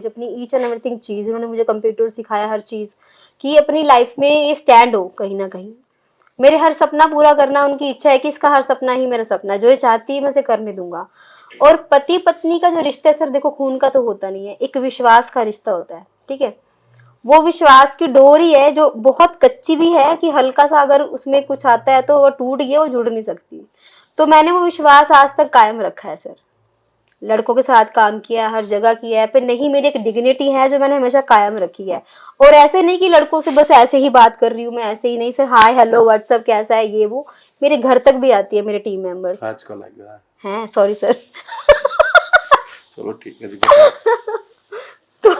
अपनी each and everything चीज़, इन्होंने मुझे कंप्यूटर सिखाया, हर चीज़, कि अपनी लाइफ में ये स्टैंड हो कहीं ना कहीं। मेरे हर सपना पूरा करना उनकी इच्छा है कि इसका हर सपना ही मेरा सपना है, जो ये चाहती है मैं उसे करने दूंगा। और पति पत्नी का जो रिश्ता है सर, देखो खून का तो होता नहीं है, एक विश्वास का रिश्ता होता है, ठीक है। वो विश्वास की डोरी है जो बहुत कच्ची भी है, कि हल्का सा अगर उसमें कुछ आता है तो वो टूट गया, वो जुड़ नहीं सकती। तो मैंने वो विश्वास आज तक कायम रखा है सर, लड़कों के साथ काम किया, हर जगह किया है, पर नहीं, मेरी एक डिग्निटी है जो मैंने हमेशा कायम रखी है। और ऐसे नहीं कि लड़कों से बस ऐसे ही बात कर रही हूँ मैं, ऐसे ही नहीं सर, हाय हेलो व्हाट्सअप कैसा है ये वो, मेरे घर तक भी आती है मेरे टीम मेंबर्स। आजकल आ गया हैं, सॉरी सर। चलो ठीक है जी, बताओ। तो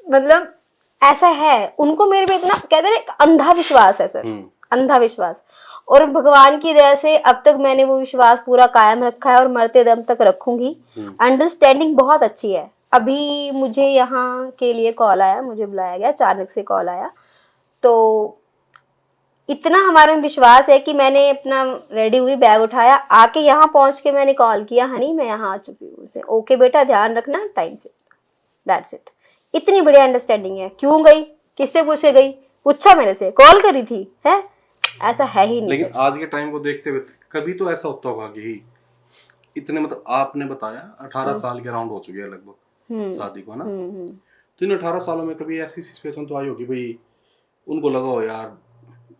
मतलब ऐसा है, उनको मेरे पे इतना कहते हैं ना, एक अंधा विश्वास है सर, अंधा विश्वास। और भगवान की दया से अब तक मैंने वो विश्वास पूरा कायम रखा है और मरते दम तक रखूंगी। अंडरस्टैंडिंग बहुत अच्छी है। अभी मुझे यहाँ के लिए कॉल आया, मुझे बुलाया गया, अचानक से कॉल आया, तो इतना हमारे में विश्वास है कि मैंने अपना रेडी हुई, बैग उठाया, आके यहाँ पहुंच के मैंने कॉल किया, हनी मैं यहाँ आ चुकी हूँ से, ओके बेटा ध्यान रखना टाइम से, दैट्स इट। इतनी बढ़िया अंडरस्टैंडिंग है। क्यों गई, किससे पूछे गई, पूछा मेरे से, कॉल करी थी, है ऐसा है ही नहीं। लेकिन सर आज के टाइम को देखते हुए कभी तो ऐसा होता होगा कि इतने, मतलब आपने बताया 18 साल के राउंड हो चुके हैं लगभग शादी को ना, तो इन 18 सालों में कभी ऐसी सिचुएशन तो आई होगी भाई उनको लगा हो यार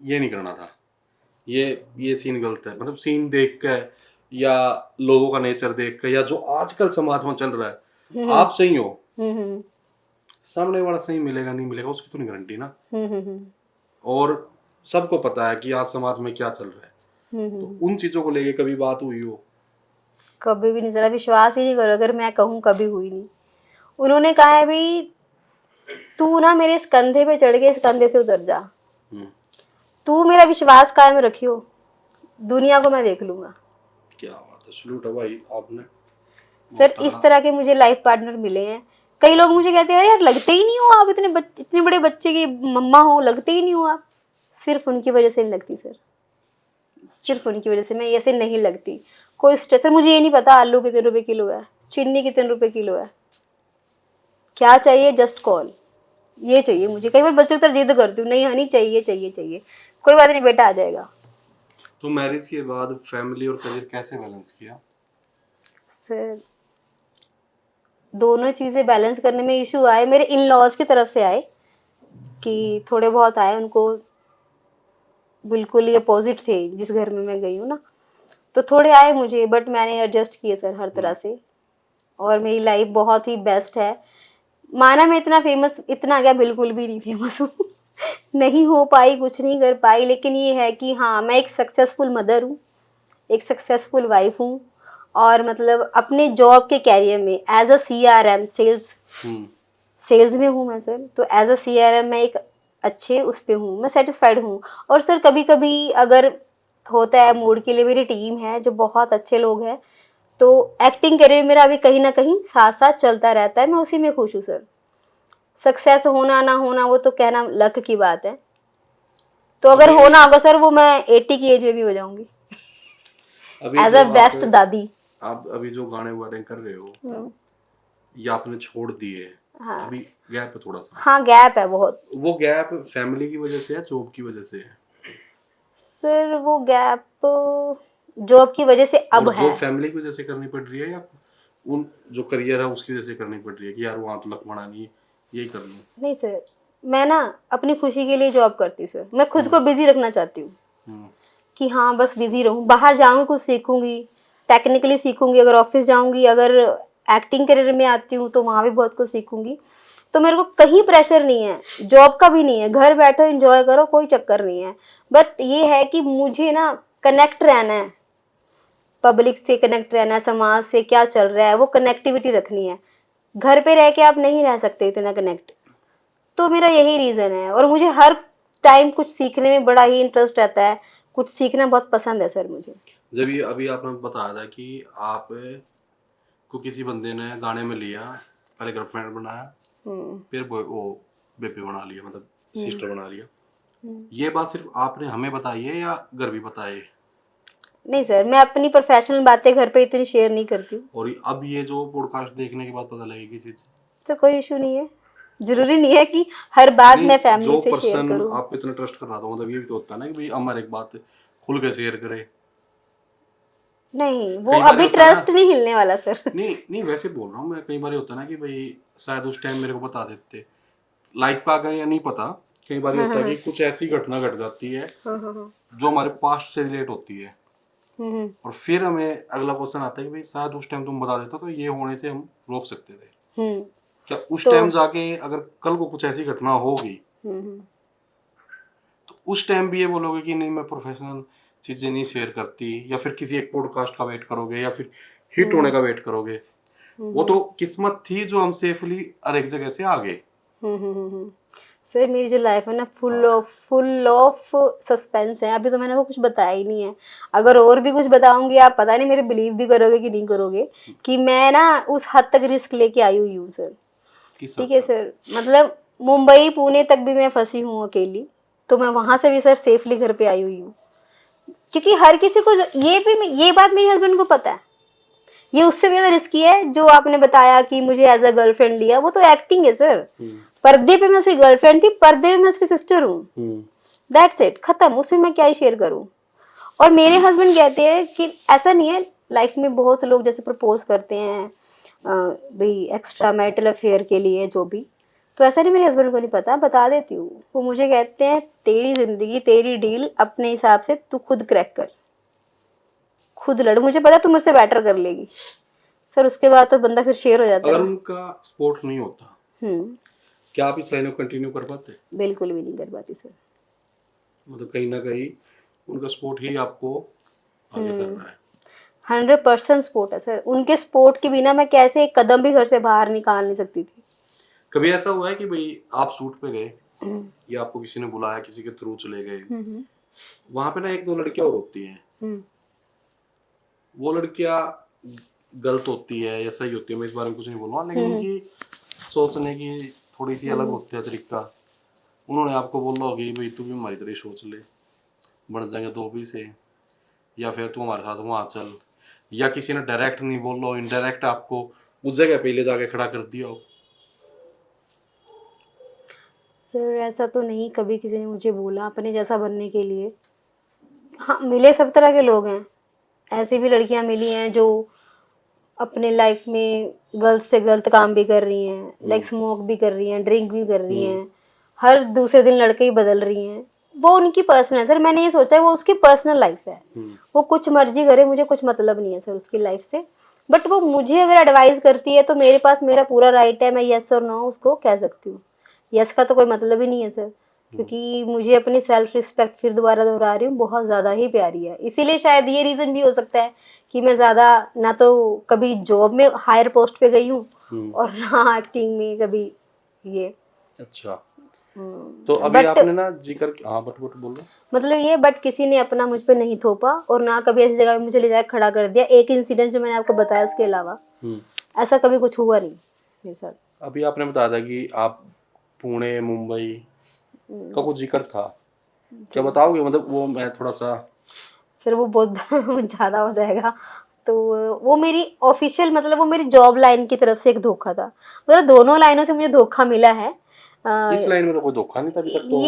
ये नहीं करना था, ये सीन गलत है, मतलब सीन देख के या लोगों का नेचर देख के या जो आजकल समाज में चल रहा है, आप सही हो, सामने वाला सही मिलेगा नहीं मिलेगा उसकी तो नहीं गारंटी ना। और सबको पता है कि आज समाज में क्या चल रहा है, तो उन चीजों को लेके कभी बात हुई हो? कभी भी नहीं सर, विश्वास ही नहीं करो, अगर मैं कहूँ कभी हुई नहीं। उन्होंने कहा है भाई तू ना मेरे इस कंधे पे चढ़ के इस कंधे से उतर जा, तू मेरा विश्वास कायम रखियो, दुनिया को मैं देख लूंगा। क्या बात है, सलूट है भाई आपने। सर इस तरह के मुझे लाइफ पार्टनर मिले हैं। कई लोग मुझे कहते हैं अरे यार लगते ही नहीं हो आप, इतने बड़े बच्चे की मम्मा हो, लगते ही नहीं हो आप। सिर्फ उनकी वजह से नहीं लगती सर, सिर्फ उनकी वजह से मैं ऐसे नहीं लगती। कोई स्ट्रेसर, मुझे ये नहीं पता आलू कितने रुपए किलो है, चीनी कितने रुपए किलो है, क्या चाहिए जस्ट कॉल, ये चाहिए मुझे। कई बार बच्चों की तरह जिद करती हूँ, नहीं हनी चाहिए चाहिए चाहिए, कोई बात नहीं बेटा आ जाएगा। तो मैरिज के बाद फैमिली और करियर कैसे बैलेंस किया? सर दोनों चीज़ें बैलेंस करने में इशू आए, मेरे इन लॉज की तरफ से आए, कि थोड़े बहुत आए, उनको बिल्कुल ही अपोजिट थे जिस घर में मैं गई हूँ ना, तो थोड़े आए मुझे, बट मैंने एडजस्ट किए सर हर तरह से, और मेरी लाइफ बहुत ही बेस्ट है। माना मैं इतना फेमस, इतना क्या, बिल्कुल भी नहीं फेमस हूँ नहीं हो पाई, कुछ नहीं कर पाई, लेकिन ये है कि हाँ मैं एक सक्सेसफुल मदर हूँ, एक सक्सेसफुल वाइफ हूँ, और मतलब अपने जॉब के कैरियर में एज अ CRM सेल्स में हूँ मैं सर, तो एज अ CRM मैं एक अच्छे उस पे हूँ, मैं सेटिस्फाइड हूँ। और सर कभी कभी अगर होता है मूड के लिए, मेरी टीम है जो बहुत अच्छे लोग हैं, तो एक्टिंग करियर मेरा अभी कहीं ना कहीं साथ साथ चलता रहता है, मैं उसी में खुश हूँ सर। सक्सेस होना ना होना वो तो कहना लक की बात है, तो अगर होना होगा सर वो मैं 80 की एज में भी हो जाऊंगी एज अ बेस्ट दादी। आप अभी जो गाने वाने कर रहे हो या आपने छोड़ दिए, हाँ अभी गैप है थोड़ा सा, हाँ गैप है बहुत। वो गैप फैमिली की वजह से है, जॉब की वजह से है? सर वो गैप जॉब की वजह से अब और है। जो फैमिली की वजह से करनी पड़ रही है या उन जो करियर है उसकी वजह से करनी पड़ रही है कि यार वहाँ तो लक बना नहीं, यही कर लूँ? नहीं सर, मैं ना अपनी खुशी के लिए जॉब करती हूँ सर, मैं खुद को बिजी रखना चाहती हूँ कि हाँ बस बिजी रहूँ, बाहर जाऊँगी कुछ सीखूंगी, टेक्निकली सीखूंगी, अगर ऑफिस जाऊँगी, अगर एक्टिंग करियर में आती हूँ तो वहाँ भी बहुत कुछ सीखूंगी। तो मेरे को कहीं प्रेशर नहीं है, जॉब का भी नहीं है, घर बैठो एंजॉय करो, कोई चक्कर नहीं है। बट ये है कि मुझे ना कनेक्ट रहना है, पब्लिक से कनेक्ट रहना है, समाज से क्या चल रहा है वो कनेक्टिविटी रखनी है। घर पे रह के आप नहीं रह सकते इतना कनेक्ट, तो मेरा यही रीज़न है। और मुझे हर टाइम कुछ सीखने में बड़ा ही इंटरेस्ट रहता है, कुछ सीखना बहुत पसंद है सर मुझे। जब ये अभी आपने बताया था कि आप को किसी बंदे ने गाने में लिया, पहले गर्लफ्रेंड बनाया, फिर वो बेबी बना लिया, मतलब सिस्टर बना लिया, ये बात सिर्फ आपने हमें बताई है या घर भी बताए? नहीं सर, मैं अपनी प्रोफेशनल बातें घर पे इतनी शेयर नहीं करती हूँ। और अब ये जो पॉडकास्ट देखने के बाद पता लगेगी चीज? सर कोई इशू नहीं है, जरूरी नहीं है कि हर बात मैं फैमिली जो से शेयर पर्सन करूं। आप पे इतना ट्रस्ट कर रहा था, मतलब ये भी तो होता है ना कि भाई हमारे एक बात खुल के शेयर करे। नहीं, वो कई बार अभी होता है ना, ट्रस्ट नहीं हिलने वाला सर। नहीं नहीं वैसे बोल रहा हूँ मैं, कई बार होता है ना कि भाई शायद उस टाइम मेरे को बता देते, लाइफ पे आ गए या नहीं पता। कई बार हाँ होता हाँ है हाँ कि कुछ ऐसी घटना घट जाती है हाँ हाँ हाँ। जो हमारे पास्ट से रिलेट होती है, हम्म और फिर हमें अगला क्वेश्चन आता है कि भाई शायद उस टाइम तुम बता देते तो ये होने से हम रोक सकते थे। हम्म। क्या उस तो टाइम जाके अगर कल को कुछ ऐसी घटना होगी हम्म। तो उस टाइम भी ये बोलोगे कि नहीं मैं प्रोफेशनल चीजें नहीं शेयर करती, या फिर किसी एक पॉडकास्ट का वेट करोगे, या फिर हिट होने का वेट करोगे? वो तो किस्मत थी जो हम सेफली हर एक जगह से आ गए। हम्म। सर मेरी जो लाइफ है ना हाँ। फुल ऑफ सस्पेंस है। अभी तो मैंने वो कुछ बताया ही नहीं है। अगर और भी कुछ बताऊंगी आप पता नहीं मेरे बिलीव भी करोगे कि नहीं करोगे, कि मैं ना उस हद तक रिस्क लेके आई हुई हूँ सर। किस हद ठीक है तक? सर, मतलब मुंबई पुणे तक भी मैं फंसी हूँ अकेली, तो मैं वहां से भी सर सेफली घर पे आई हुई हूँ। क्योंकि हर किसी को ये बात मेरे हस्बैंड को पता है। ये उससे भी ज्यादा रिस्की है जो आपने बताया कि मुझे एज अ गर्लफ्रेंड लिया, वो तो एक्टिंग है सर। पर्दे पे मैं उसकी गर्लफ्रेंड थी, पर्दे पे मैं उसकी सिस्टर हूँ। दैट्स इट, खत्म। उसमें मैं क्या ही शेयर करूँ। और मेरे हस्बैंड कहते हैं कि ऐसा नहीं है, लाइफ में बहुत लोग जैसे प्रपोज करते हैं भाई एक्स्ट्रा मैरिटल अफेयर के लिए जो भी, तो ऐसा नहीं, मेरे हस्बैंड को नहीं पता, बता देती हूँ। वो मुझे कहते हैं तेरी जिंदगी तेरी डील, अपने हिसाब से तू खुद क्रैक कर, खुद लड़, मुझे पता तू मुझसे बेटर कर लेगी। सर उसके बाद तो बंदा फिर शेयर हो जाता है अगर ना। उनका सपोर्ट नहीं होता, क्या आप इस लाइन को कंटिन्यू कर पाते? बिल्कुल भी नहीं कर पाती सर। मतलब कहीं ना कहीं उनका सपोर्ट ही आपको आगे कर रहा है। 100% सपोर्ट है सर। उनके सपोर्ट के बिना मैं कैसे एक कदम भी घर से बाहर निकाल नहीं सकती थी। कभी ऐसा हुआ है कि भाई आप शूट पे गए, या आपको किसी ने बुलाया, किसी के थ्रू चले गए, वहां पे ना एक दो लड़कियां और होती हैं, वो लड़कियां गलत होती है या सही होती है, मैं इस बारे में कुछ नहीं बोलूंगा, लेकिन उनकी सोचने की थोड़ी सी अलग होती है तरीका। उन्होंने आपको बोला होगी भाई तू भी हमारी तरह सोच ले, बढ़ जाएंगे दो भी से, या फिर तू हमारे साथ वहां चल, या किसी ने डायरेक्ट नहीं बोला हो, इनडायरेक्ट आपको उस जगह पे ले जाके खड़ा कर दिया हो। सर ऐसा तो नहीं कभी किसी ने मुझे बोला अपने जैसा बनने के लिए। हाँ मिले सब तरह के लोग हैं, ऐसी भी लड़कियां मिली हैं जो अपने लाइफ में गलत से गलत काम भी कर रही हैं, लाइक स्मोक भी कर रही हैं, ड्रिंक भी कर रही हैं, हर दूसरे दिन लड़के ही बदल रही हैं। वो उनकी पर्सनल है सर, मैंने ये सोचा है वो उसकी पर्सनल लाइफ है, वो कुछ मर्जी करे, मुझे कुछ मतलब नहीं है सर उसकी लाइफ से। बट वो मुझे अगर एडवाइस करती है तो मेरे पास मेरा पूरा राइट है, मैं यस और नो उसको कह सकती हूँ। यस का तो कोई मतलब ही नहीं है सर, क्योंकि मुझे अपनी सेल्फ रिस्पेक्ट, फिर दोबारा दोहरा रही हूँ, बहुत ज़्यादा ही प्यारी है। इसीलिए शायद ये रीज़न भी हो सकता है कि मैं ज़्यादा ना तो कभी जॉब में हायर पोस्ट पे गई हूँ और ना एक्टिंग में कभी ये। अच्छा, तो अभी बट आपने ना जिक्र, हाँ बट बोलो। मतलब ये, बट किसी ने अपना मुझ पे नहीं थोपा और ना कभी ऐसी जगह पे मुझे ले जाकर खड़ा कर दिया। एक इंसिडेंट जो मैंने आपको बताया उसके अलावा ऐसा कभी कुछ हुआ नहीं मेरे साथ। अभी आपने बताया था कि आप पुणे मुंबई का कुछ जिक्र था, क्या बताओगे? मतलब वो मैं थोड़ा सा। सर वो बहुत ज़्यादा हो जाएगा। तो वो मेरी ऑफिशियल, मतलब वो मेरी जॉब लाइन की तरफ से एक धोखा था। मतलब दोनों लाइनों से मुझे धोखा मिला है। इस लाइन में तो कोई धोखा नहीं था अभी तक तो।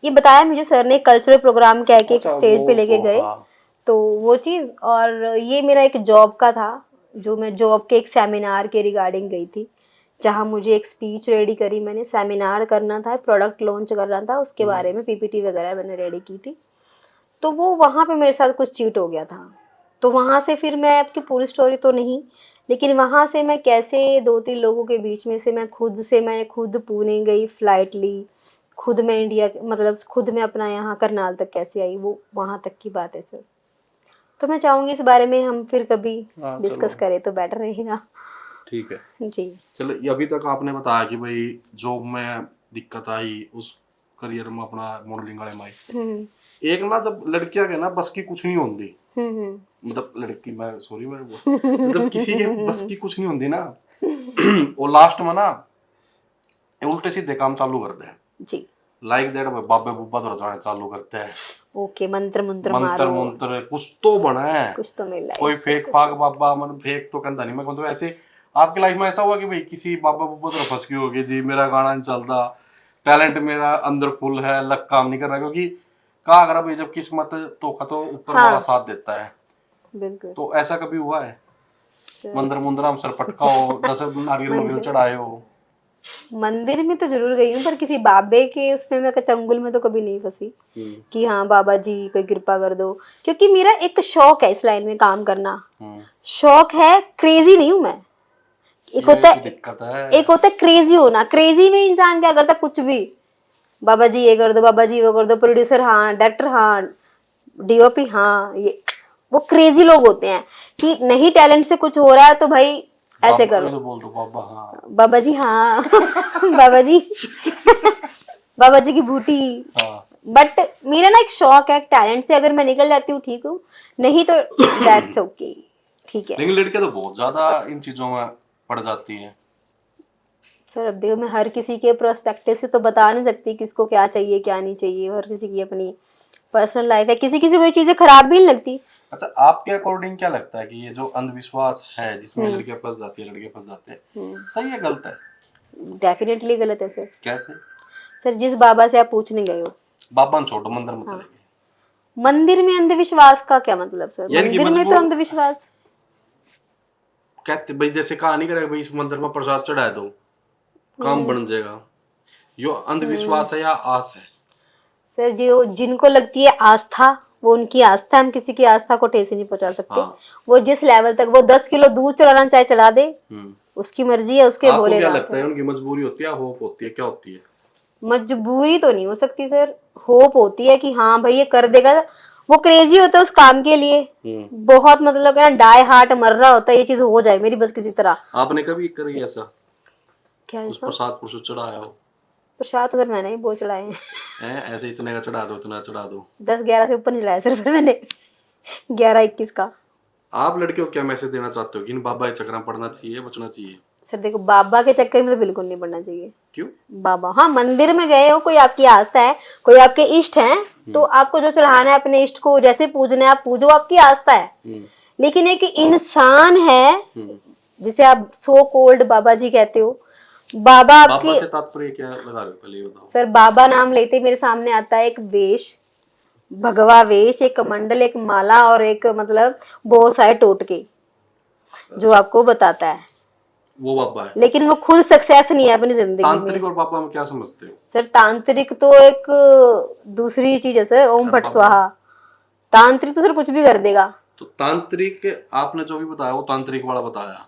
ये बताया मुझे सर ने, कल्चरल प्रोग्राम कह के एक अच्छा स्टेज पे लेके वो गए, हाँ। तो वो चीज़। और ये मेरा एक जॉब का था, जो मैं जॉब के एक सेमिनार के रिगार्डिंग गई थी, जहाँ मुझे एक स्पीच रेडी करी मैंने, सेमिनार करना था, प्रोडक्ट लॉन्च करना था, उसके बारे में पीपीटी वगैरह मैंने रेडी की थी। तो वो वहाँ पे मेरे साथ कुछ चीट हो गया था। तो वहाँ से फिर मैं, आपकी पूरी स्टोरी तो नहीं, लेकिन वहाँ से मैं कैसे दो तीन लोगों के बीच में से मैं खुद पुणे गई, फ़्लाइट ली, खुद मैं इंडिया, मतलब खुद मैं अपना यहाँ करनाल तक कैसे आई, वो वहाँ तक की बात है सर। तो मैं चाहूँगी इस बारे में हम फिर कभी हाँ डिस्कस चलो करें तो बेटर रहेगा। ठीक है। जी। चलो ये अभी तक आपने बताया कि भाई जॉब में दिक्कत आई, उस करियर में अपना मॉडलिंग वाले में आई। एक ना जब लड़कियां के ना बस की कुछ नहीं होती, मतलब लड़की, मैं सॉरी मैं मतलब किसी के बस की कुछ नहीं होती ना, वो लास्ट में ना उल्टे सीधे काम चालू करते हैं। जी। लाइक दैट बाबे बुब्बा तो रचाने चालू करते हैं, ओके, मंत्र मंत्र मंत्र मारो, मंत्र कुछ तो बना है। कुछ तो मिल रहा है। कोई यस फेक यस फाक बाबा, मतलब फेक तो कहता नहीं मैं, मतलब ऐसे आपकी लाइफ में ऐसा हुआ कि भाई किसी बाबा बुब्बा तरफ फंस गई होगी जी, मेरा गाना नहीं चलता, टैलेंट मेरा अंदर फुल है, लक काम नहीं कर रहा, क्योंकि कहा अगर भाई जब किस्मत तो का तो ऊपर हाँ। वाला साथ देता है। बिल्कुल तो ऐसा कभी हुआ है सर। मंदिर मुंदर हम सर पटका हो, 10 नारियल मुरियल चढ़ाए हो? मंदिर में तो जरूर गई हूँ, पर किसी बाबे के उसमें मैं चंगुल में तो कभी नहीं फंसी कि हाँ बाबा जी कोई कृपा कर दो, क्योंकि मेरा एक शौक है इस लाइन में काम करना। शौक है, क्रेजी नहीं हूँ मैं। एक होता ये है, दिक्कत है। एक होता है क्रेजी होना। क्रेजी में इंसान क्या करता है, कुछ भी, बाबा जी ये कर दो, बाबा जी वो कर दो, प्रोड्यूसर हाँ, डायरेक्टर हाँ, डीओपी हाँ, ये वो क्रेजी लोग होते हैं कि नहीं टैलेंट से कुछ हो रहा है तो भाई ऐसे बाबा करो। ये तो बोल दो बाबा हाँ। बाबा जी हाँ बाबा जी बाबा जी की बूटी। हाँ। बट मेरा ना एक शौक है, टैलेंट से अगर मैं निकल जाती हूँ ठीक हूँ, नहीं तो दैट्स ओके, ठीक है। लेकिन लड़कियां तो बहुत ज्यादा इन चीजों में पड़ जाती हैं। सर अब देखो, मैं हर किसी के प्रोस्पेक्टिव से तो बता नहीं सकती किसको क्या चाहिए क्या नहीं चाहिए, हर किसी की अपनी पर्सनल लाइफ है, किसी किसी को ये चीजें खराब भी नहीं लगती। अच्छा, आपके अकॉर्डिंग क्या लगता है कि ये जो अंधविश्वास है जिसमें लड़कियां फंस जाती है, लड़के फंस जाते हैं, सही है गलत है? डेफिनेटली गलत है सर। कैसे? सर जिस बाबा से आप पूछने गए हो, बाबा ने छोड़ो, मंदिर में चले गए, मंदिर में अंधविश्वास का क्या मतलब सर? यानी कि मंदिर में तो मजबूर अंधविश्वास कहते भाई, जैसे कहा नहीं करेगा भाई इस मंदिर में प्रसाद चढ़ा दो काम बन जाएगा, यो अंधविश्वास है या आस है? सर जो जिनको लगती है आस्था, वो उनकी आस्था, हम किसी की आस्था को ठेस ही नहीं पहुंचा सकते। हाँ। वो जिस लेवल तक वो 10 किलो दूध चढ़ाना चाहे चढ़ा दे, उसकी मर्जी है, उसके आपको भोले क्या नाथ लगता है। है उनकी मजबूरी होती है या होप होती है, क्या होती है? मजबूरी तो नहीं हो सकती सर, होप होती है कि हाँ भाई ये कर देगा। वो क्रेजी होता है उस काम के लिए, बहुत मतलब ना डाई हार्ट मर रहा होता है, ये चीज हो जाए मेरी बस किसी तरह। आपने कभी करी ऐसा क्या है उस सर? प्रसाद पुरुष चढ़ाया हो? प्रसाद तो सर मैंने ही बहुत चढ़ाए हैं। ऐसे इतने का चढ़ा दो, इतना चढ़ा दो। 10-11 से ऊपर नहीं चढ़ाया सर, फिर मैंने 11-21 का। आप लड़कियों को क्या मैसेज देना चाहते हो कि इन बाबा के चक्कर में पड़ना चाहिए, बचना चाहिए? सर देखो, बाबा के चक्कर में तो बिल्कुल नहीं पड़ना चाहिए। क्यों? बाबा हाँ, मंदिर में गए हो, कोई आपकी आस्था है, कोई आपके इष्ट हैं, तो आपको जो चढ़ाना है अपने इष्ट को जैसे पूजना है आप पूजो, आपकी आस्था है। लेकिन एक इंसान है जिसे आप सो कोल्ड बाबा जी कहते हो, बाबा बाबा आपकी। से तात्पर्य क्या लगा रहे हो, पहले ये बताओ। सर बाबा नाम लेते ही मेरे सामने आता है एक वेश, भगवा वेश, एक कमंडल, एक माला और एक मतलब बहुत सारे टोटके जो आपको बताता है, वो बाबा है। लेकिन वो खुद सक्सेस नहीं है अपनी जिंदगी में। तांत्रिक और बाबा में क्या समझते हो? सर तांत्रिक तो एक दूसरी चीज है सर, ओम भट स्वाहा। तांत्रिक तो सर कुछ भी कर देगा। तो तांत्रिक आपने जो भी बताया वो तांत्रिक वाला बताया,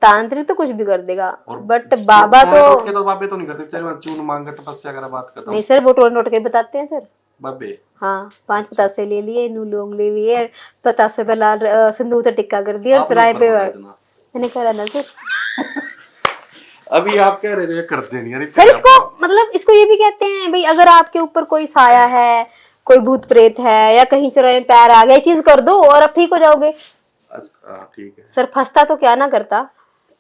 तांत्रिक तो कुछ भी कर देगा, और बट बाबा टोट के तो तो बाबे तो नहीं करते बेचारे, चून मांग के तपस्या करा बात करता नहीं सर, वो टोन टोट के बताते हैं सर। बाबे। हाँ, 5 पतासे ले लिए, नू लौंग ले लिए, पतासे पे लाल सिंदूर से टिक्का कर दिया और आपने चराए ऊपर पे बोला इतना। मैंने करा ना सर। अभी आप कह रहे थे करते नहीं, अरे सर इसको मतलब इसको ये भी कहते हैं भाई, अगर आपके ऊपर कोई साया है, कोई भूत प्रेत है, या कहीं चराए में पैर आ गया, चीज कर दो और आप ठीक हो जाओगे। अच्छा ठीक है। सर फंसता तो क्या ना करता,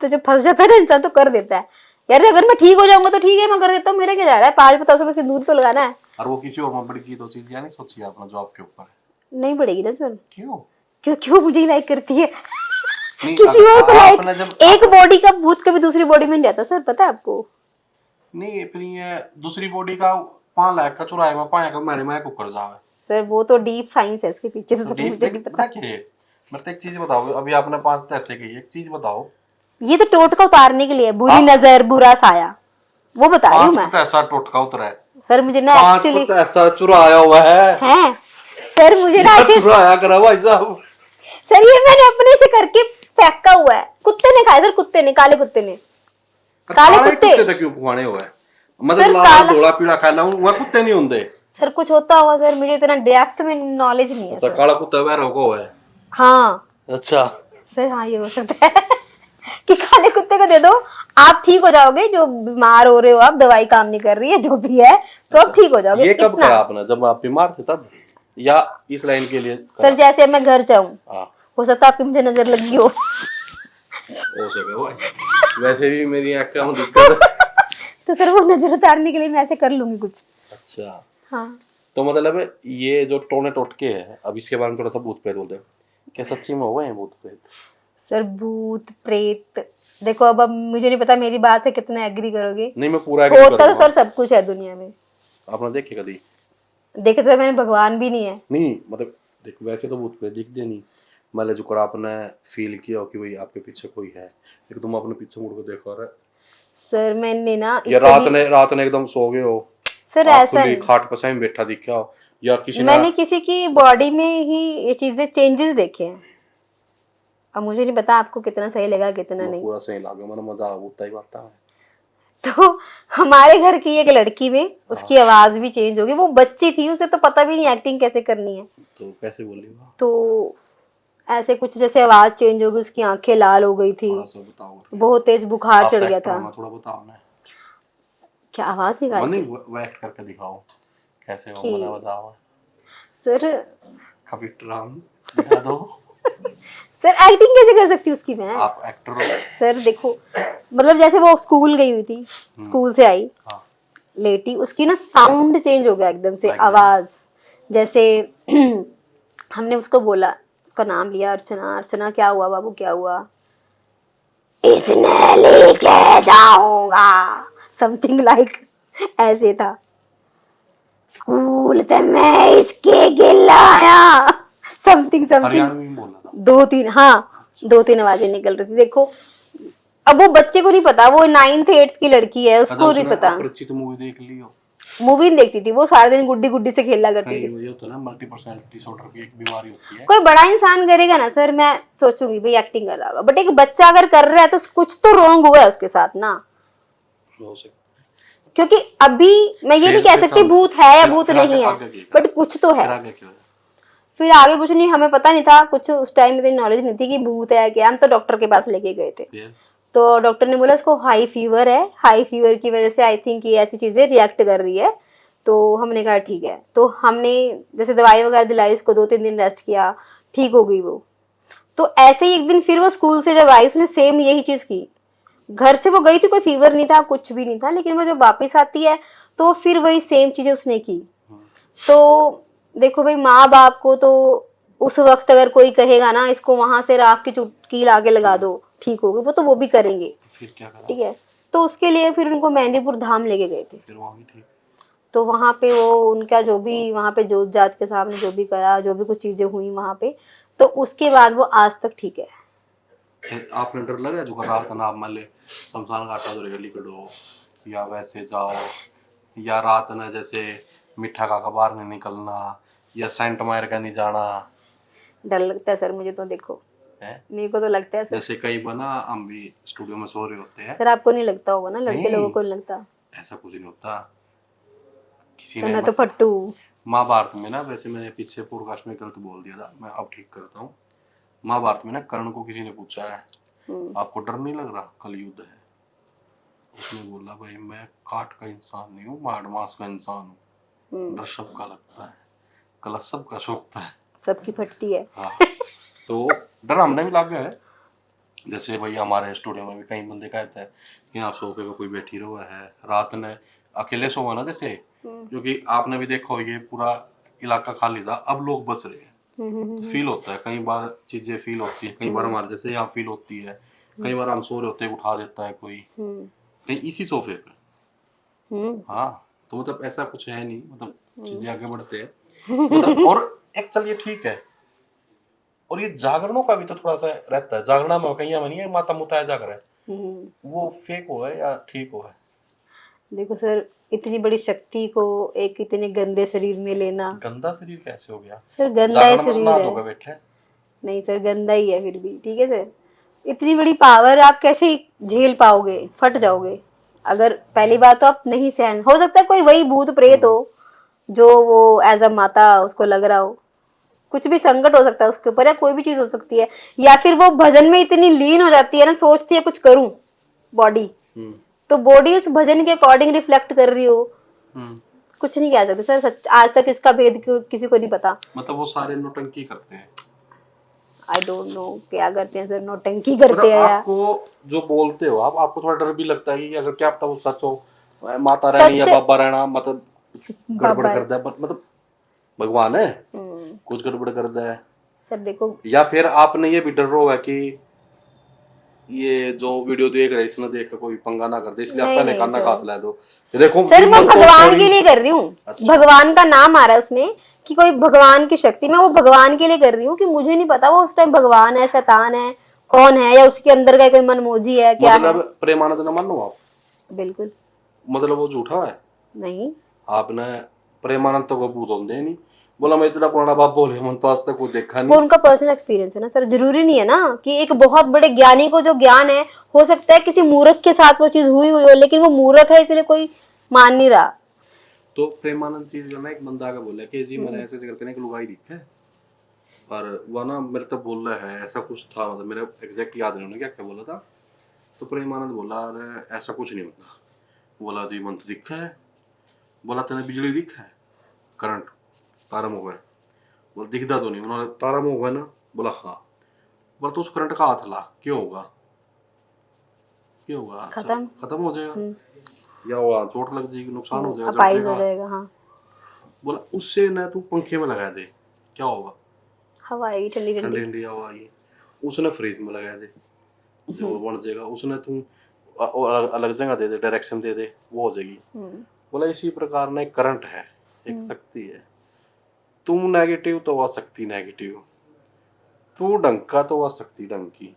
तो जब फंस जाता है ना इंसान तो कर देता है। यार अगर मैं ठीक हो जाऊंगा तो ठीक है, मैं कर देता हूँ, मेरा क्या जा रहा है, 5 पतासों में सिंदूर तो लगाना है। और वो किसी और में बढ़ गई तो चीज या नहीं सोची आपने जो आपके ऊपर है? नहीं बढ़ेगी ना सर। क्यों? क्योंकि वो मुझे लाइक करती है। नहीं, किसी और को लाइक, आपने जब एक बॉडी का भूत कभी दूसरी बॉडी में नहीं जाता सर, पता है आपको? नहीं फिर ये दूसरी बॉडी का 5 लाख का चुराए में पाया का मारे में कुकर जावे सर वो तो डीप साइंस है इसके पीछे, तो तो सर डीप मुझे नहीं पता। पता क्या है? मेरे तो एक चीज बताओ, अभी आपने 5 पैसे कही, एक चीज बताओ। ये तो टोटका उतारने के लिए, बुरी नजर, बुरा साया, वो बता रही हूँ 5 मैं। पैसा टोटका उतरा है, सर मुझे ना 5 एक्चुअली पैसा चुराया हुआ है सर मुझे ना actually- चुराया करा भाई साहब। सर ये मैंने अपने से करके फेंका हुआ है, कुत्ते ने खाया सर, कुत्ते ने, काले कुत्ते ने। काले कुत्ते तक क्यों खुआने हुआ है? मतलब सर, लाल काला- धोला पीला खाना वहां कुत्ते नहीं होंगे? सर कुछ होता होगा सर, मुझे इतना डेप्थ में नॉलेज नहीं है अच्छा, सर। काला कुत्ता वह रोगा हुआ है? हाँ अच्छा सर, हाँ ये हो सकता है कि काले कुत्ते को दे दो, आप ठीक हो जाओगे, जो बीमार हो रहे हो आप, दवाई काम नहीं कर रही है, जो भी है, तो आप ठीक हो जाओगे। ये कब इतना करा आपने, जब आप बीमार थे तब, या इस लाइन के लिए करा? सर जैसे अब मैं घर जाऊं, हाँ, हो सकता है आपकी मुझे नजर लगी हो। हो सके भाई, वैसे भी मेरी आँख का दिक्कत है। तो सर वो नजर उतारने के लिए मैं ऐसे कर लूंगी कुछ। अच्छा, हाँ तो मतलब ये जो टोने टोटके है, अब इसके बारे में थोड़ा सा भूत प्रेत बोलते हैं, क्या सच्ची में हो गए हैं भूत प्रेत? सर भूत प्रेत, देखो अब मुझे नहीं पता मेरी बात से कितना एग्री करोगे। नहीं मैं पूरा agree होता तो करूंगा। सर सब कुछ है दुनिया में। आपने देखे कभी? देखे तो मैंने भगवान भी नहीं है। नहीं मतलब देख वैसे तो भूत प्रेत दिखते नहीं, मान लीजिए अगर आपने फील किया हो कि भाई आपके पीछे कोई है, लेकिन तुम अपने पीछे मुड़ के देखो रहे, सर मैंने ना या रात ने एकदम सो गए हो, सर आप ऐसा खुली नहीं, खाट पर सही बैठा दिखा हो, या किसी ने मैंने किसी की बॉडी में ही ये चीजें चेंजेस देखे हैं। अब मुझे नहीं पता आपको कितना सही लगा कितना नहीं। पूरा सही लगे, मैंने मजा उतना ही बात है। तो हमारे घर की एक लड़की में उसकी आवाज भी चेंज हो गई। वो बच्ची थी, उसे तो पता भी नहीं एक्टिंग कैसे करनी है। तो कैसे बोली वो? तो ऐसे कुछ जैसे आवाज चेंज हो गई, उसकी आंखें लाल हो गई थी, थोड़ा सा बताओ, बहुत तेज बुखार आप चढ़ तो गया एक्टर था। हो ना, थोड़ा बताओ ना। क्या आवाज वो निकाल नहीं के? वो एक्ट करके दिखाओ कैसे हो, कि मैंने बताओ सर कभी ड्राम दिखा दो। सर एक्टिंग कैसे कर सकती हूँ उसकी मैं? आप एक्टर हो। सर देखो, मतलब जैसे वो स्कूल गई हुई थी, स्कूल से आई, हाँ लेटी, उसकी ना साउंड चेंज हो गया एकदम से, Like आवाज जैसे हमने उसको बोला, उसका नाम लिया, अर्चना, अर्चना क्या हुआ बाबू क्या हुआ? इसने लेके जाऊंगा, समथिंग लाइक ऐसे था। स्कूल ते मैं इसके गिलाया, समथिंग समथिंग, हरियाणवी में बोला था। दो तीन, हाँ 2-3 आवाजें निकल रही थी। देखो अब वो बच्चे को नहीं पता, वो 9th 8th की लड़की है, उसको नहीं पता। अपरिचित मूवी देख ली हो? मूवी नहीं देखती थी वो, सारे दिन गुड्डी गुड्डी से खेला करती कहीं थी। ये होता है ना, मल्टी पर्सनालिटी डिसऑर्डर की एक बीमारी होती है। कोई बड़ा इंसान करेगा ना सर, मैं सोचूंगी भाई एक्टिंग कर रहा होगा, बट एक बच्चा अगर कर रहा है तो कुछ तो रॉन्ग हुआ है उसके साथ ना। हो सकता क्योंकि अभी मैं ये नहीं कह सकती भूत है या भूत नहीं है, बट कुछ तो है। फिर आगे क्या हुआ? फिर आगे कुछ नहीं, हमें पता नहीं था कुछ, उस टाइम में इतनी नॉलेज नहीं थी कि भूत है क्या। हम तो डॉक्टर के पास लेके गए थे, फिर तो डॉक्टर ने बोला इसको हाई फीवर है, हाई फीवर की वजह से आई थिंक ये ऐसी चीजें रिएक्ट कर रही है। तो हमने कहा ठीक है, तो हमने जैसे दवाई वगैरह दिलाई उसको, 2-3 दिन रेस्ट किया, ठीक हो गई वो। तो ऐसे ही एक दिन फिर वो स्कूल से जब आई, उसने सेम यही चीज की। घर से वो गई थी, कोई फीवर नहीं था, कुछ भी नहीं था, लेकिन वो जब वापस आती है तो फिर वही सेम चीजें उसने की। तो देखो भाई, माँ बाप को तो उस वक्त अगर कोई कहेगा ना इसको वहां से राख की चुटकी लाके लगा दो ठीक होगा, वो तो वो भी करेंगे। तो फिर क्या करा? ठीक है, तो उसके लिए फिर उनको मेहंदीपुर धाम लेके गए थे। फिर वहाँ भी ठीक। तो वहां पे वो उनका जो भी वहां पे जोत जात के सामने जो भी करा, जो भी कुछ चीजें हुई वहां पे, तो उसके बाद वो आज तक ठीक है। फिर आपने डर लगा जो रात ना आप मान ले शमशान घाटा जो गली कड़ो, या वैसे जाओ, या रात ना जैसे मीठा का बाहर नहीं निकलना, या सेंट मायर का नहीं जाना डर लगता है सर मुझे तो, देखो है? मेरे को तो लगता है सर। जैसे कई बार ना हम भी स्टूडियो में सो रहे होते हैं। सर आपको नहीं लगता होगा ना, लड़के नहीं। लोगों को नहीं लगता? ऐसा कुछ नहीं होता। किसी सर ने मैं तो फट्टू। महाभारत में ना, वैसे मैंने पीछे पॉडकास्ट में गलत बोल दिया था, मैं अब ठीक करता हूँ। महाभारत में ना कर्ण को किसी ने पूछा है आपको डर नहीं लग रहा कल युद्ध है? उसने बोला भाई मैं काट का इंसान नहीं हूँ, मैं एडवांस का इंसान हूँ। डर सबका लगता है, कला सबका शौकता है, सबकी फटती है। हाँ। तो डर हमने भी लगा है। जैसे भाई हमारे स्टूडियो में भी कई बंदे कहते हैं कि यहाँ सोफे पे कोई बैठी रहा है, रात ने अकेले सोवा ना, जैसे क्योंकि आपने भी देखा हो ये पूरा इलाका खाली था, अब लोग बस रहे हैं, तो फील होता है, कई बार चीजें फील होती है, कई बार हमारे जैसे यहाँ फील होती है, कई बार हम सो रहे होते हैं उठा देता है कोई कहीं इसी सोफे पे। हाँ तो मतलब ऐसा कुछ है नहीं, मतलब चीजें आगे बढ़ते हैं तो मतलब और एक चल ये ठीक है। और ये जागरणों का भी तो थोड़ा सा रहता है, जागरण में कहीं नहीं है माता मुताया जागर है, वो फेक हो है या ठीक हो है? देखो सर, इतनी बड़ी शक्ति को एक इतने गंदे शरीर में लेना। गंदा शरीर कैसे हो गया सर? गंदा ही जागरण में शरीर ना है। धोकर बैठे? नहीं सर, गंदा ही है फिर भी, ठीक है सर। इतनी बड़ी पावर आप कैसे झेल पाओगे? फट जाओगे। अगर पहली बात तो आप नहीं सहन, हो सकता है कोई वही भूत प्रेत हो जो वो एज अ माता उसको लग रहा हो, कुछ भी संकट हो सकता है उसके ऊपर, या कोई भी चीज हो सकती है, या फिर वो भजन में इतनी लीन हो जाती है ना, सोचती है कुछ करूं बॉडी, तो बॉडी उस भजन के अकॉर्डिंग रिफ्लेक्ट कर रही हो। कुछ नहीं कह सकते सर, सच आज तक इसका भेद किसी को नहीं पता। मतलब वो सारे नौटंकी करते हैं? आई डोंट नो क्या करते हैं सर, नौटंकी करते हैं। आपको जो बोलते हो आप, आपको थोड़ा डर भी लगता है कि अगर क्या पता वो सच हो, माता रानी या बाबा रहना मतलब गड़बड़ करता है, मतलब भगवान है कुछ गड़बड़ करता है सर देखो, या फिर आपने ये भी डर रहा है कि ये जो वीडियो देख रहे इसने देख के कोई पंगा ना कर दे, इसलिए आप नहीं, पहले नहीं, कान सर। हाथ ला दो। ये देखो सर मैं कीमत तो भगवान थोड़ी- के लिए कर रही हूँ, अच्छा। भगवान का नाम आ रहा है उसमें कि कोई भगवान की शक्ति, मैं वो भगवान के लिए कर रही हूँ कि मुझे नहीं पता वो उस टाइम भगवान है, शैतान है, कौन है, या उसके अंदर का कोई मनमोजी है, क्या मतलब है। प्रेमानंद न मानो आप, बिल्कुल मतलब वो झूठा है। नहीं। आपने प्रेमानंद तो वो भूत होंगे नहीं, बोला मैं इतना पुराना बाप बोले मन तो आज तक वो देखा वो नहीं। उनका पर्सनल एक्सपीरियंस है ना सर, जरूरी नहीं है ना कि एक बहुत बड़े ज्ञानी को जो ज्ञान है, हो सकता है किसी मूर्ख के साथ वो चीज हुई हुई हो, लेकिन वो मूर्ख है इसलिए कोई मान नहीं रहा। तो प्रेमानंद जी जो ना एक बंदा आके बोला कि जी मैंने ऐसे ऐसे करके ना एक लुगाई दिखा है, और वो ना मेरे तो बोल रहा है ऐसा कुछ था, मतलब मेरे एग्जैक्ट याद नहीं उन्होंने क्या क्या बोला था। तो प्रेमानंद बोला अरे ऐसा कुछ नहीं होता। बोला जी मन तो दिखा है। बोला तेने बिजली दिखा है, करंट, तारा हो गया। बोला दिखता तो नहीं। उन्होंने तारा हो गया ना। बोला हाँ। बोला तो उस करंट का हाथ ला, क्या होगा, क्या होगा, खत्म। खत्म हो जाएगा, या वो चोट लग जाएगी, नुकसान हो जाएगा, जल अपाइज हो जाएगा। जाएगा। हाँ, बोला उससे ना तू पंखे में लगा दे, क्या होगा, हवा आएगी ठंडी ठंडी ठंडी। ठंडी हवा आई। उसने फ्रिज में लगा दे, जो वो बन जाएगा। उसने तू अलग जगह दे दे, डायरेक्शन दे दे, वो हो जाएगी। बोला इसी प्रकार ना एक करंट है, एक शक्ति है। तुम नेगेटिव तो वह शक्ति नेगेटिव, तू ढंग का तो वह शक्ति ढंग की।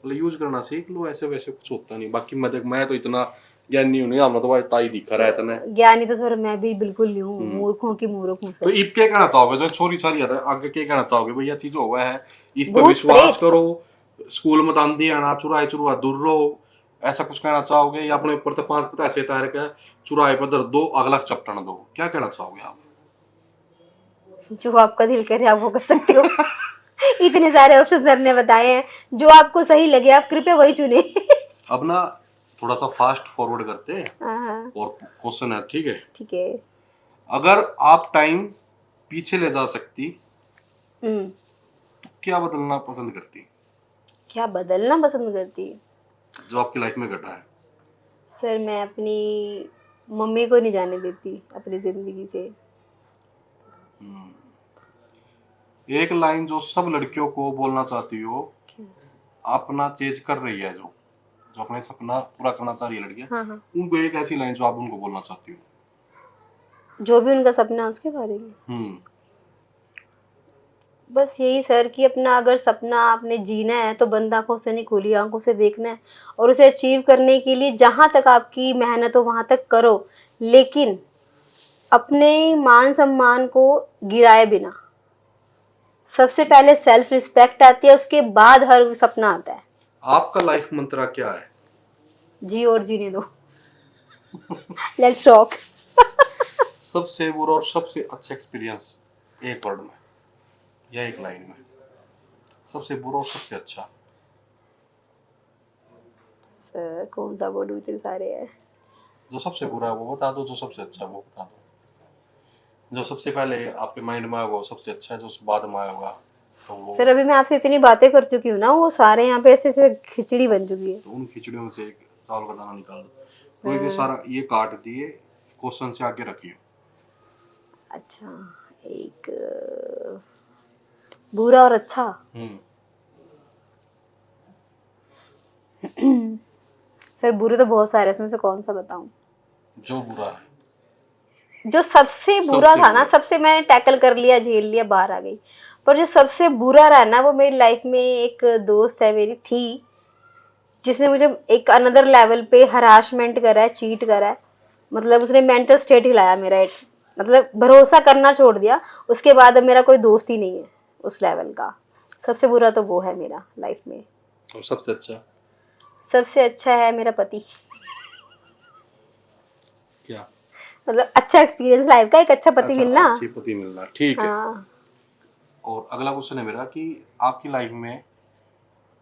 बोले यूज करना सीख लो, ऐसे वैसे कुछ होता नहीं। बाकी मैं तो इतना ज्ञानी हूं नहीं, हमने तो भाई ताई दिखा रहा है इतने। ज्ञानी तो सर मैं भी बिल्कुल नहीं हूँ, मूर्खों की मूर्ख हूँ तो सर। इब क्या कहना चाहोगे जो छोरी छारी आता है आगे, क्या कहना चाहोगे भैया चीज हुआ है, इस पर भूत विश्वास प्रेत। करो, स्कूल में आंधी आना, चुराए चुरा दूर रहो, ऐसा कुछ कहना चाहोगे, या अपने ऊपर तो 5 पैसे तैर के चुराए पर धर दो, अगला चपटन दो, क्या कहना चाहोगे आप? जो आपका दिल करे आप वो कर सकते हो। इतने सारे ऑप्शन सर ने बताए हैं, जो आपको सही लगे आप कृपया वही चुने। अब ना थोड़ा सा फास्ट फॉरवर्ड करते हैं, हाँ, और क्वेश्चन है, ठीक है? ठीक है। अगर आप टाइम पीछे ले जा सकती हम्म। तो क्या बदलना पसंद करती, क्या बदलना पसंद करती? जो आपकी लाइफ में घटा है? सर मैं अपनी मम्मी को नहीं जाने देती अपनी जिंदगी से। एक लाइन जो सब लड़कियों को बोलना चाहती हो, अपना चेज कर रही है, जो जो अपने सपना पूरा करना चाह रही है लड़कियां, हाँ, हाँ। उनको एक ऐसी लाइन जो आप उनको बोलना चाहती हो। जो भी उनका सपना है उसके बारे में बस यही सर कि अपना अगर सपना आपने जीना है तो बंद आंखों से नहीं, खुली आंखों से देखना है, और उसे अचीव करने के लिए जहाँ तक आपकी मेहनत हो वहाँ तक करो, लेकिन अपने मान सम्मान को गिराए बिना। सबसे पहले सेल्फ रिस्पेक्ट आती है, उसके बाद हर सपना आता है। आपका लाइफ मंत्र क्या है? जी और जीने दो। Let's talk. सबसे बुरा और सबसे अच्छा एक्सपीरियंस, एक वर्ड में या एक लाइन में, सबसे बुरा और सबसे अच्छा। सर कौन सा बोलूं, इतने सारे हैं। जो सबसे बुरा है वो बता दो, जो सबसे अच्छा है वो बता दो। जो सबसे पहले आपके माइंड में आएगा वो सबसे अच्छा है, जो बाद में आएगा तो वो। सर अभी मैं आपसे इतनी बातें कर चुकी हूँ ना, वो सारे यहाँ पे ऐसे ऐसे खिचड़ी बन चुकी है। तो उन खिचड़ियों से एक चावल का दाना निकाल दो, तो ये सारा ये काट दिए, क्वेश्चन से आगे रखिए। अच्छा, एक बुरा और अच्छा। सर बुरे तो बहुत सारे हैं, इसमें से कौन सा बताऊं? जो बुरा है, जो सबसे बुरा सबसे था ना, बुरा। सबसे मैंने टैकल कर लिया, झेल लिया, बाहर आ गई। पर जो सबसे बुरा रहा ना, वो मेरी लाइफ में एक दोस्त है मेरी थी, जिसने मुझे एक अनदर लेवल पे हरासमेंट करा है, चीट करा है। मतलब उसने मेंटल स्टेट हिलाया मेरा, मतलब भरोसा करना छोड़ दिया। उसके बाद अब मेरा कोई दोस्त ही नहीं है उस लेवल का। सबसे बुरा तो वो है मेरा लाइफ में। और सबसे अच्छा? सबसे अच्छा है मेरा पति। क्या? मतलब अच्छा एक्सपीरियंस लाइफ का, एक अच्छा पति अच्छा, मिलना। अच्छी पति मिलना, ठीक है। हाँ। और अगला क्वेश्चन है मेरा कि आपकी लाइफ में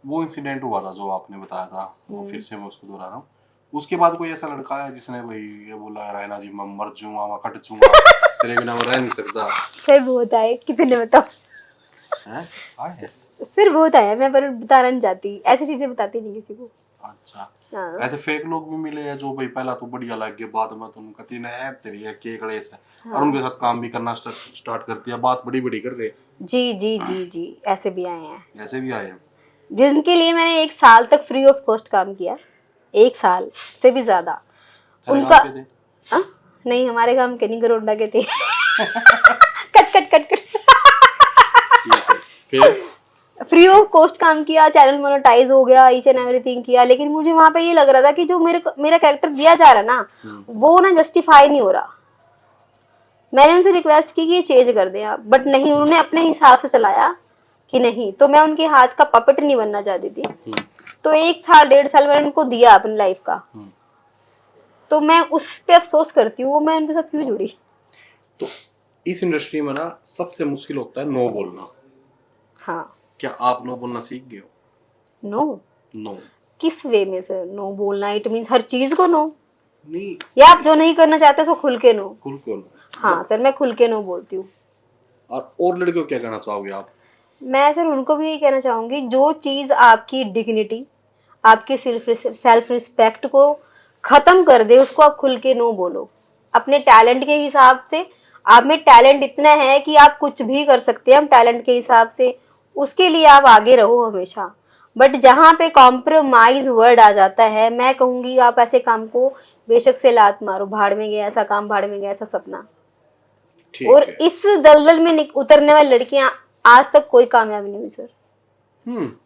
वो इंसिडेंट हुआ था जो आपने बताया था, फिर से मैं उसको दोहरा रहा हूँ, उसके बाद कोई ऐसा लड़का है जिसने भाई ये बोला रहना जी मैं मर जाऊंगा, मैं कट जाऊंगा, तेरे बिना मैं रह नहीं सकता? सर बहुत आए, कितने बताओ। हैं? आए? सर बहुत आया, मैं पर बताना नहीं चाहती, ऐसी चीजें बताती नहीं किसी को। अच्छा। हाँ। ऐसे फेक लोग भी मिले हैं जो भाई पहला तो बढ़िया लग गया, बाद में तुम कहती है तेरी है के कलेश है, और उनके साथ काम भी करना स्टार्ट कर दिया, बात बड़ी बड़ी कर रहे। जी जी जी जी, ऐसे भी आए हैं। ऐसे भी आए हैं। जिनके लिए मैंने 1 साल तक फ्री ऑफ कॉस्ट काम किया, 1 साल से भी ज्यादा। थाने उनका काम के थे? हाँ? नहीं, हमारे काम के नहीं, गरोंडा के थे। Cut cut cut cut. ठीक है, फिर फ्री ऑफ कॉस्ट काम किया, चैनल मोनेटाइज हो गया, ईच एंड एवरीथिंग किया, लेकिन मुझे वहां पे ये लग रहा था कि जो मेरा कैरेक्टर दिया जा रहा ना, वो ना जस्टिफाई नहीं हो रहा। मैंने उनसे रिक्वेस्ट की कि ये चेंज कर दें आप, बट नहीं, उन्होंने अपने हिसाब से चलाया कि नहीं। तो मैं उनके हाथ का पपेट नहीं बनना चाहती थी। तो 1 साल 1.5 साल मैंने उनको दिया अपनी लाइफ का। तो मैं उस पे अफसोस करती हूँ, वो मैं उनके साथ क्यों जुड़ी। तो इस इंडस्ट्री में ना सबसे मुश्किल होता है नो बोलना। हाँ। क्या आप नो बोलना सीख गए हो? नो? नो किस वे में सर नो बोलना? इट मीन्स हर चीज को नो, नहीं, या आप जो नहीं करना चाहते सो खुल के नो? खुल को नो। हाँ सर, मैं खुल के नो बोलती हूँ। और लड़कियों को क्या कहना चाहोगे आप? मैं सर उनको भी यही कहना चाहूंगी, जो चीज आपकी डिग्निटी, आपकी सेल्फ रिस्पेक्ट को खत्म कर दे, उसको आप खुल के नो बोलो। अपने टैलेंट के हिसाब से, आप में टैलेंट इतना है कि आप कुछ भी कर सकते हैं हम टैलेंट के हिसाब से, उसके लिए आप आगे रहो हमेशा। बट जहाँ पे कॉम्प्रोमाइज वर्ड आ जाता है, मैं कहूँगी आप ऐसे काम को बेशक से लात मारो, भाड़ में गया ऐसा काम, भाड़ में गया ऐसा सपना। ठीक और है। इस दलदल में उतरने वाली लड़कियां आज तक कोई कामयाब नहीं हुई सर।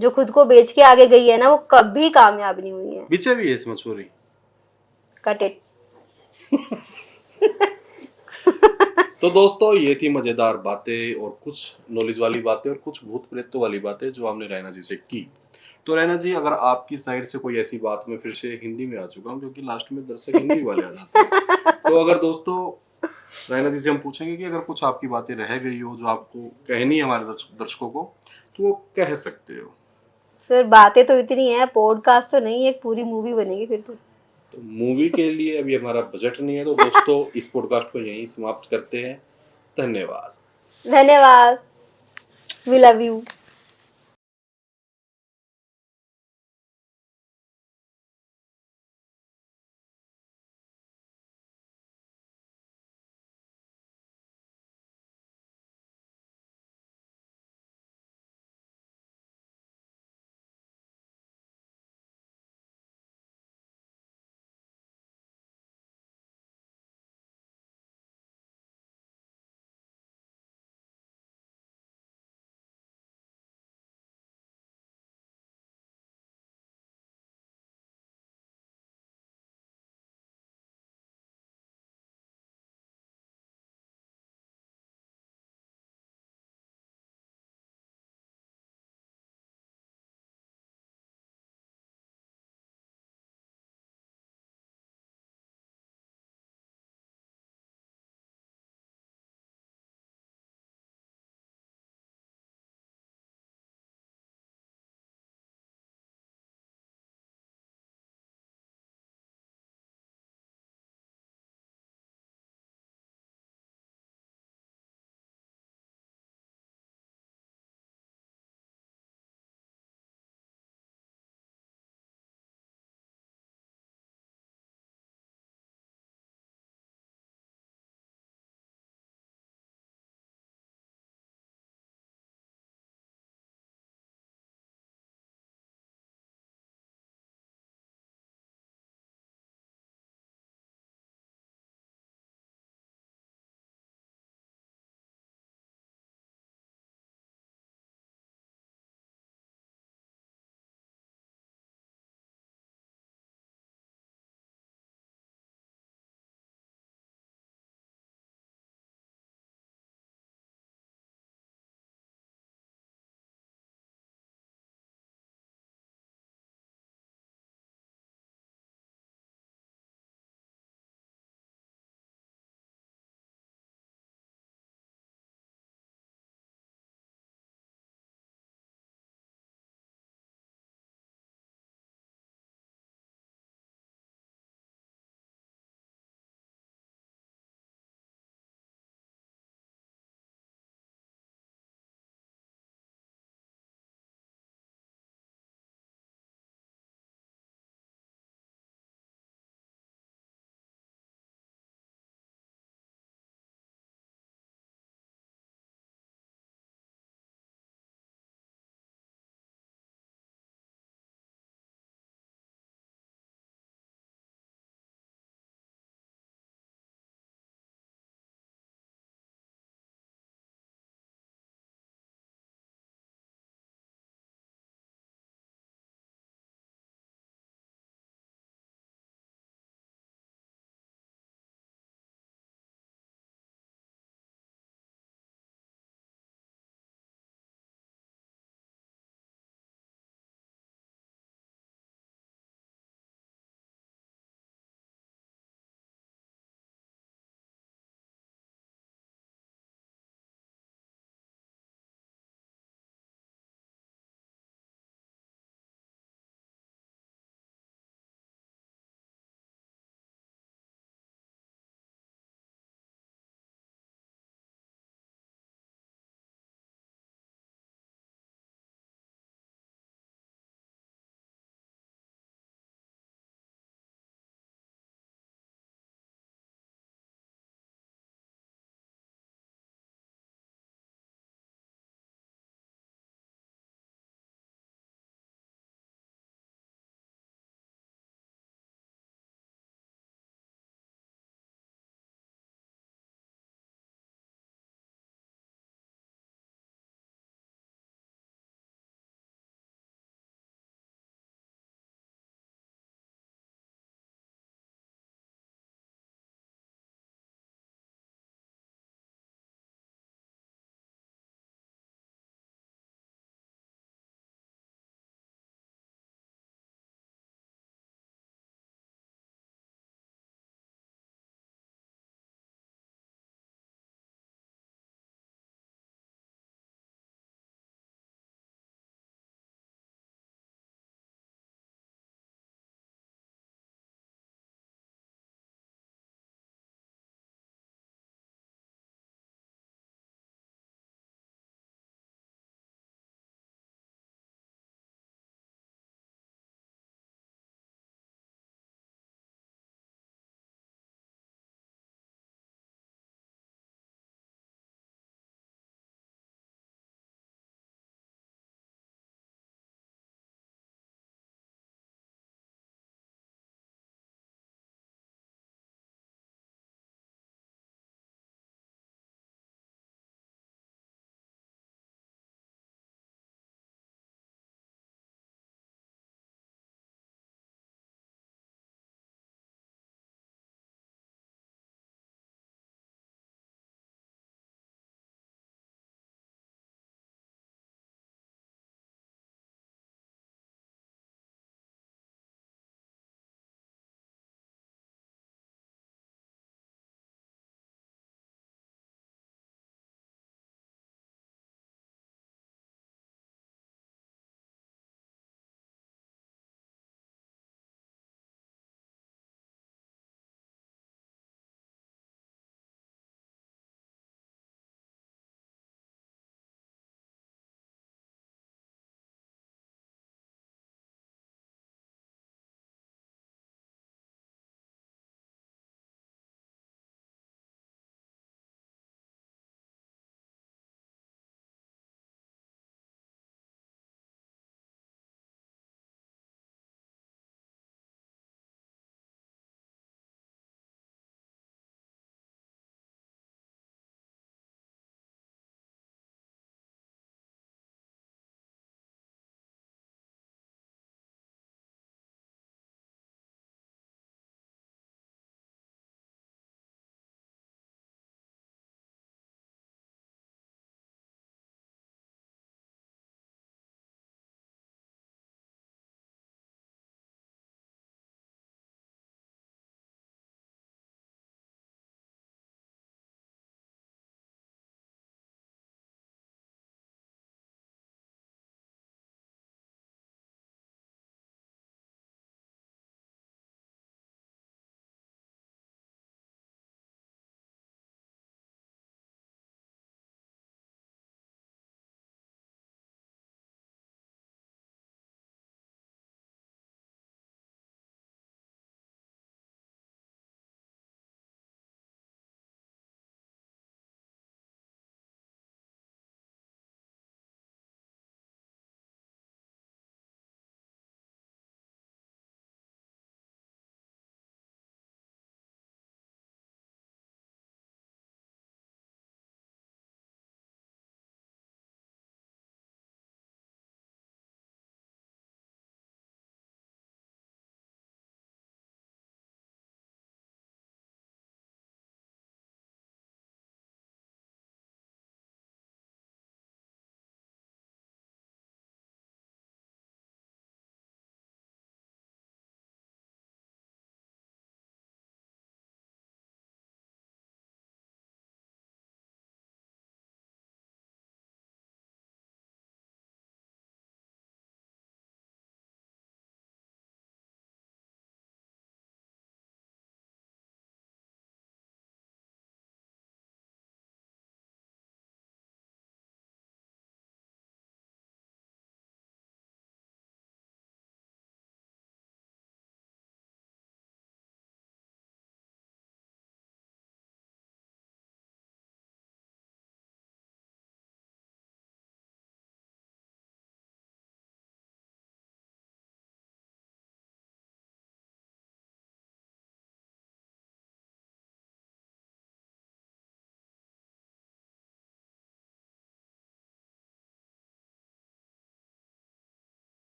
जो खुद को बेच के आगे गई है ना, वो कभी कामयाब नहीं हुई है। पीछे भी है इसमें छोरी। Cut it. तो दोस्तों, ये थी मजेदार बातें और कुछ नॉलेज वाली बातें और कुछ भूत प्रेतों वाली बातें जो हमने रैना जी से की। तो रैना जी, अगर आपकी साइड से कोई ऐसी बात, मैं फिर से हिंदी में आ चुका हूँ क्योंकि लास्ट में दर्शक हिंदी वाले आ जाते हैं, तो अगर दोस्तों रैना जी से हम पूछेंगे कि अगर कुछ आपकी बातें रह गई हो जो आपको कहनी है हमारे दर्शकों को, तो वो कह सकते हो। सर बातें तो इतनी है, पॉडकास्ट तो नहीं, एक पूरी मूवी बनेगी फिर तो मूवी के लिए अभी हमारा बजट नहीं है, तो दोस्तों इस पॉडकास्ट को यहीं समाप्त करते हैं। धन्यवाद। धन्यवाद। We love you.